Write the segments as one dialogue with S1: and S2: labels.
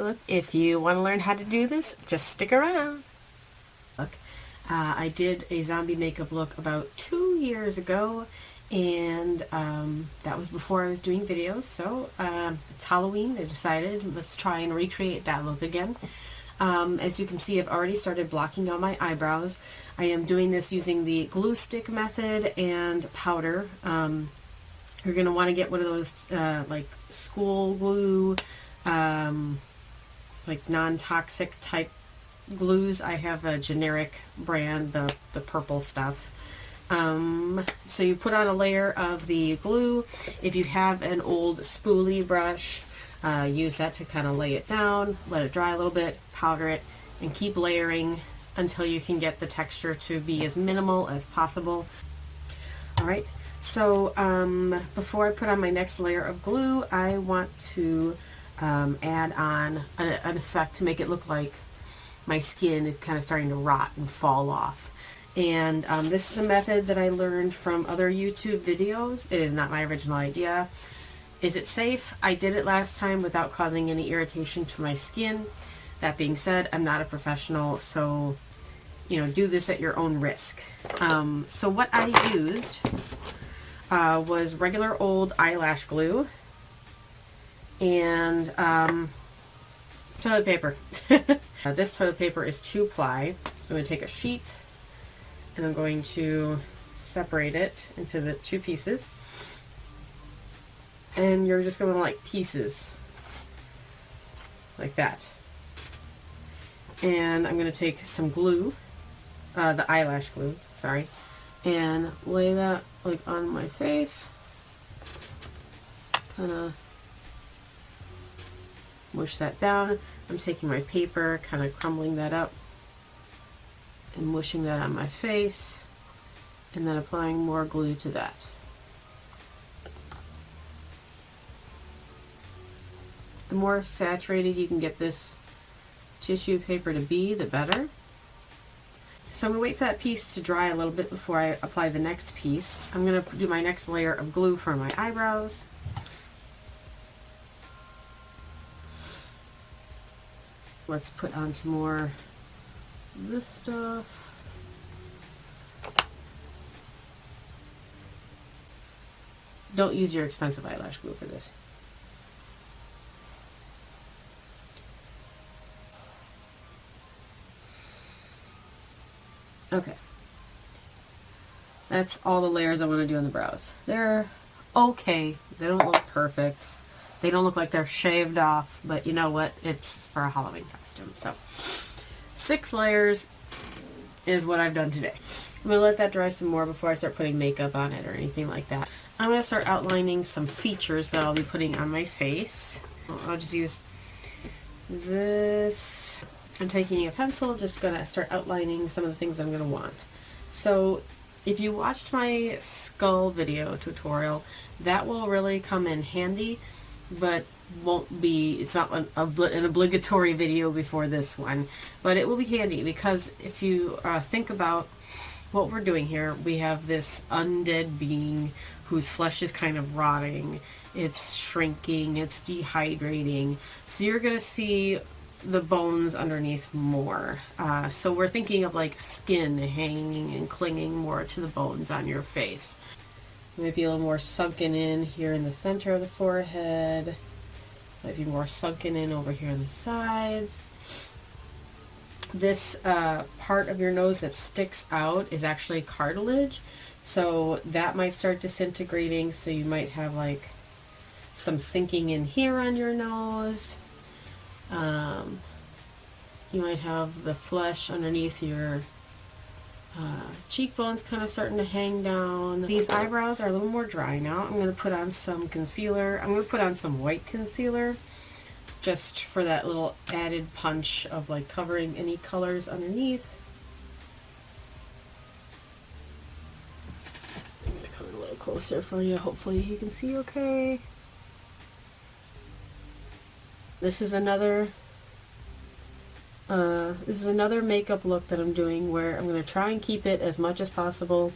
S1: look. If you want to learn how to do this, just stick around. Look, I did a zombie makeup look about 2 years ago, and that was before I was doing videos. So it's Halloween. I decided let's try and recreate that look again. As you can see, I've already started blocking out my eyebrows. I am doing this using the glue stick method and powder. You're going to want to get one of those like school glue, like non-toxic type glues. I have a generic brand, the purple stuff. So you put on a layer of the glue. If you have an old spoolie brush, use that to kind of lay it down, let it dry a little bit, powder it, and keep layering until you can get the texture to be as minimal as possible. Alright, so before I put on my next layer of glue, I want to add on an effect to make it look like my skin is kind of starting to rot and fall off. And this is a method that I learned from other YouTube videos. It is not my original idea. Is it safe? I did it last time without causing any irritation to my skin. That being said, I'm not a professional, so do this at your own risk. So what I used was regular old eyelash glue and toilet paper. This toilet paper is 2-ply, so I'm going to take a sheet and I'm going to separate it into the 2 pieces. And you're just going to like pieces like that. And I'm going to take some glue, the eyelash glue, sorry, and lay that like on my face. Kind of mush that down. I'm taking my paper, kind of crumbling that up and mushing that on my face, and then applying more glue to that. The more saturated you can get this tissue paper to be, the better. So I'm going to wait for that piece to dry a little bit before I apply the next piece. I'm going to do my next layer of glue for my eyebrows. Let's put on some more of this stuff. Don't use your expensive eyelash glue for this. Okay, that's all the layers I want to do on the brows. They're okay. They don't look perfect. They don't look like they're shaved off, but you know what? It's for a Halloween costume. So 6 layers is what I've done today. I'm going to let that dry some more before I start putting makeup on it or anything like that. I'm going to start outlining some features that I'll be putting on my face. I'll just use this. I'm taking a pencil, just going to start outlining some of the things I'm going to want. So if you watched my skull video tutorial, that will really come in handy, but it's not an obligatory video before this one, but it will be handy because if you think about what we're doing here, we have this undead being whose flesh is kind of rotting, it's shrinking, it's dehydrating, so you're going to see the bones underneath more. So we're thinking of like skin hanging and clinging more to the bones on your face. Maybe a little more sunken in here in the center of the forehead. Might be more sunken in over here on the sides. This part of your nose that sticks out is actually cartilage, so that might start disintegrating, so you might have like some sinking in here on your nose. You might have the flesh underneath your cheekbones kind of starting to hang down. These eyebrows are a little more dry now. I'm going to put on some concealer. I'm going to put on some white concealer just for that little added punch of like covering any colors underneath. I'm going to come in a little closer for you. Hopefully you can see okay. This is another makeup look that I'm doing where I'm going to try and keep it as much as possible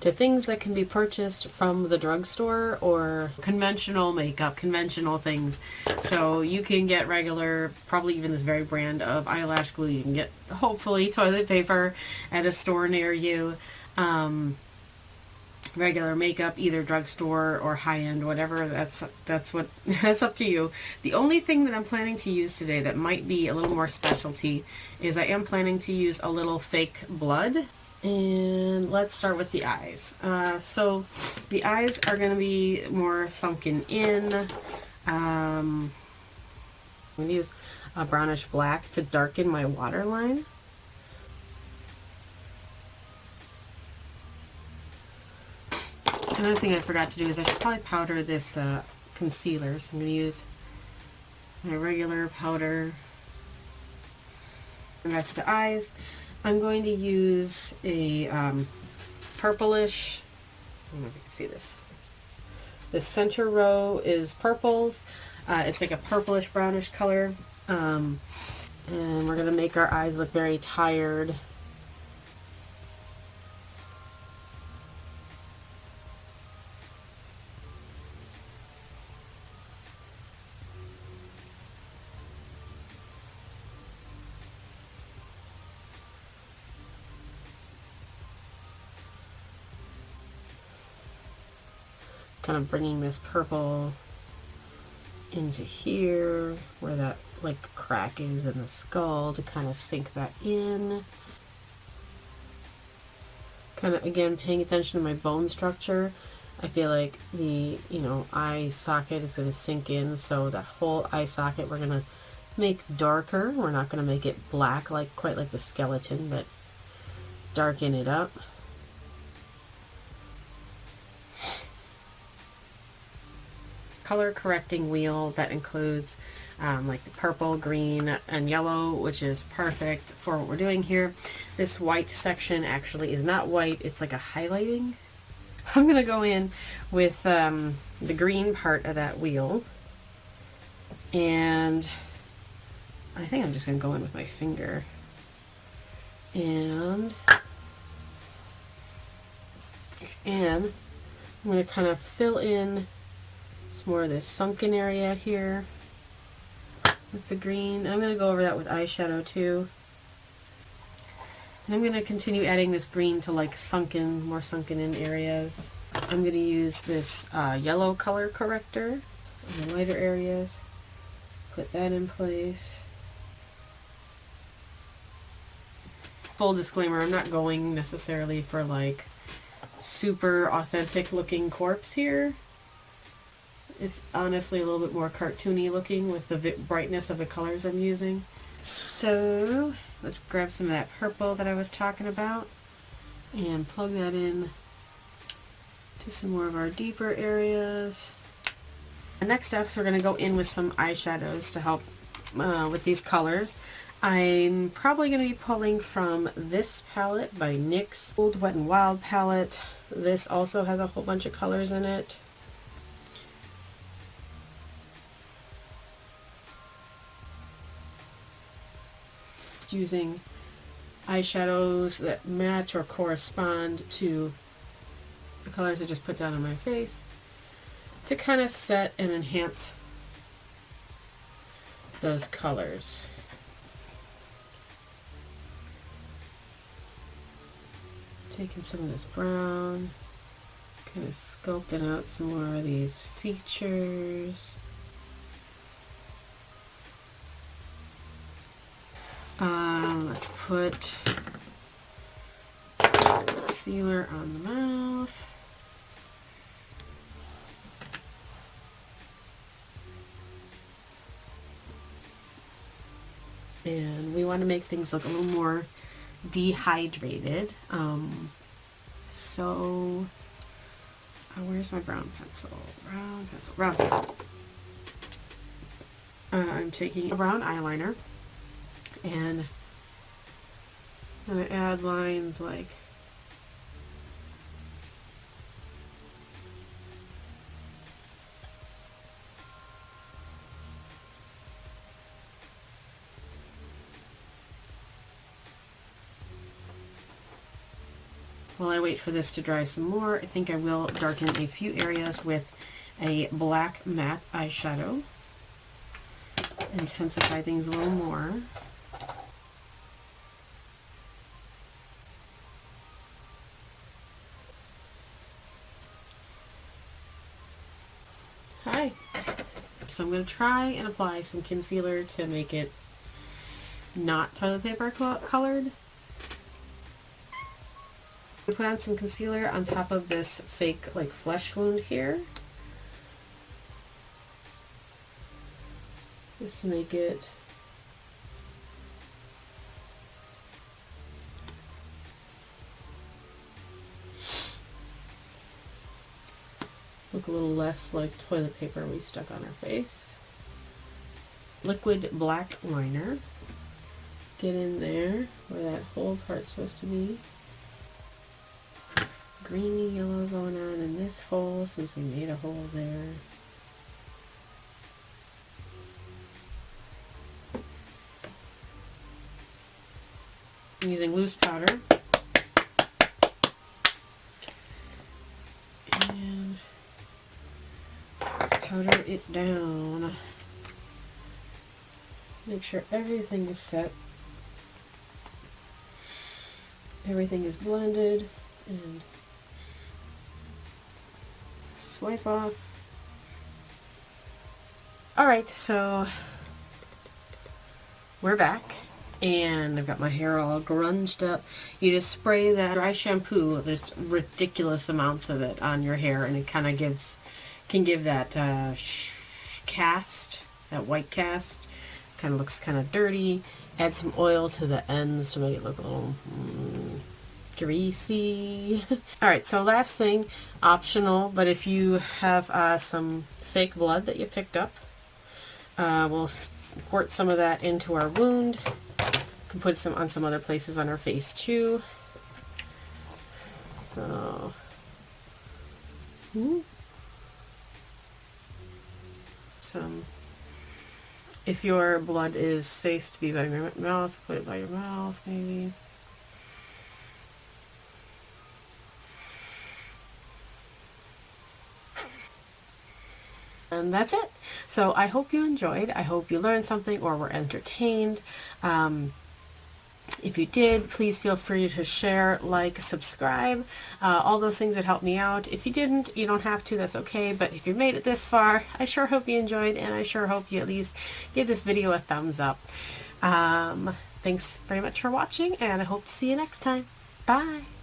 S1: to things that can be purchased from the drugstore or conventional makeup, conventional things. So you can get regular, probably even this very brand of eyelash glue. You can get, hopefully, toilet paper at a store near you. Regular makeup, either drugstore or high-end, whatever, that's what that's up to you. The only thing that I'm planning to use today that might be a little more specialty is I am planning to use a little fake blood. And let's start with the eyes. So the eyes are going to be more sunken in. I'm going to use a brownish black to darken my waterline. Another thing I forgot to do is I should probably powder this concealer. So I'm going to use my regular powder. And back to the eyes. I'm going to use a purplish, I don't know if you can see this. The center row is purples. It's like a purplish brownish color. And we're going to make our eyes look very tired. Kind of bringing this purple into here where that like crack is in the skull to kind of sink that in. Kind of again paying attention to my bone structure. I feel like the eye socket is going to sink in, so that whole eye socket we're going to make darker. We're not going to make it black like quite like the skeleton, but darken it up. Color correcting wheel that includes like the purple, green, and yellow, which is perfect for what we're doing here. This white section actually is not white, it's like a highlighting. I'm going to go in with the green part of that wheel, and I think I'm just going to go in with my finger, and I'm going to kind of fill in some more of this sunken area here with the green. I'm going to go over that with eyeshadow too. And I'm going to continue adding this green to like more sunken in areas. I'm going to use this yellow color corrector in the lighter areas. Put that in place. Full disclaimer, I'm not going necessarily for like super authentic looking corpse here. It's honestly a little bit more cartoony looking with the brightness of the colors I'm using. So let's grab some of that purple that I was talking about and plug that in to some more of our deeper areas. The next steps, we're going to go in with some eyeshadows to help with these colors. I'm probably going to be pulling from this palette by NYX Old Wet n Wild palette. This also has a whole bunch of colors in it. Using eyeshadows that match or correspond to the colors I just put down on my face to kind of set and enhance those colors. Taking some of this brown, kind of sculpting out some more of these features. Let's put concealer on the mouth. And we want to make things look a little more dehydrated. Where's my brown pencil? Brown pencil. I'm taking a brown eyeliner and I'm going to add lines like while I wait for this to dry some more, I think I will darken a few areas with a black matte eyeshadow. Intensify things a little more. Hi. So I'm going to try and apply some concealer to make it not toilet paper colored. I put on some concealer on top of this fake like flesh wound here. Just to make it look a little less like toilet paper we stuck on our face. Liquid black liner. Get in there where that whole part's supposed to be. Greeny yellow going on in this hole since we made a hole there. I'm using loose powder. And powder it down. Make sure everything is set. Everything is blended, and swipe off. Alright, so we're back, and I've got my hair all grunged up. You just spray that dry shampoo, just ridiculous amounts of it on your hair, and it kind of can give that cast, that white cast. Kind of looks kind of dirty. Add some oil to the ends to make it look a little greasy. Alright, so last thing, optional, but if you have some fake blood that you picked up, we'll squirt some of that into our wound. You can put some on some other places on our face too. So, some. If your blood is safe to be by your mouth, put it by your mouth, maybe. And that's it. So I hope you enjoyed. I hope you learned something or were entertained. If you did, please feel free to share, like, subscribe. All those things would help me out. If you didn't, you don't have to. That's okay. But if you made it this far, I sure hope you enjoyed, and I sure hope you at least give this video a thumbs up. Thanks very much for watching, and I hope to see you next time. Bye!